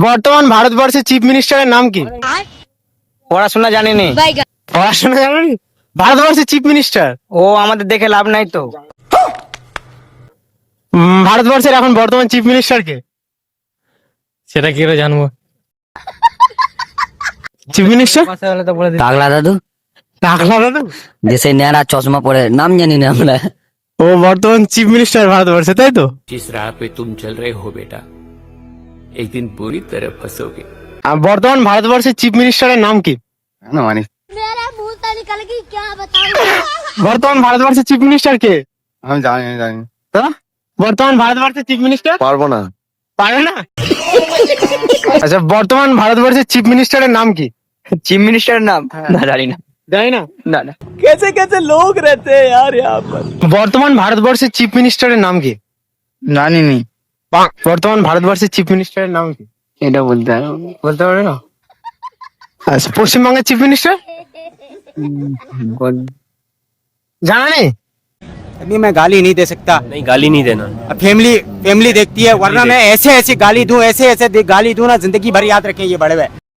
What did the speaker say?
বর্তমান ভারতবর্ষের চিফ মিনিস্টারের নাম কি? পড়াশোনা জানিনি। পড়াশোনা জানেন? ভারতবর্ষের চিফ মিনিস্টার। ও আমাদের দেখে লাভ নাই তো। ভারতবর্ষের এখন বর্তমান চিফ মিনিস্টার কে? সেটা কি করে জানবো? চিফ মিনিস্টার টাকলা দাদু, টাকলা দাদু। যে সেই ন্যাড়া চশমা পরে, নাম জানি না আমরা। ও বর্তমান চিফ মিনিস্টার ভারতবর্ষে, তাই তো? जिस राह पे तुम चल रहे हो बेटा, एक दिन पूरी तरह फंसोगे। বর্তমান ভারতবর্ষের চিফ মিনিস্টারের নাম কি? मेरा मुंह से निकल गई क्या बताऊं। বর্তমান ভারতবর্ষের চিফ মিনিস্টার কে? আমি জানি তা বর্তমান ভারতবর্ষের চিফ মিনিস্টার পারবো না। পারে না। আচ্ছা, বর্তমান ভারতবর্ষের চিফ মিনিস্টারের নাম কি? চিফ মিনিস্টারের নাম না, জানি না। জানি না। না না। বর্তমান ভারতবর্ষের চিফ মিনিস্টারের নাম কি? জানিনি। বর্তমান ভারতবর্ষের চিফ মিনিস্টারের নাম কি? এটা বলতে হবে। বলতে পারবে না? আচ্ছা, পশ্চিমবঙ্গের চিফ মিনিস্টার জানা নেই? अभी मैं गाली नहीं दे सकता। नहीं, गाली नहीं देना। फैमिली देखती है, वरना मैं ऐसे गाली दूं, ऐसे गाली दूं ना, जिंदगी भर याद रखें ये बड़े हुए।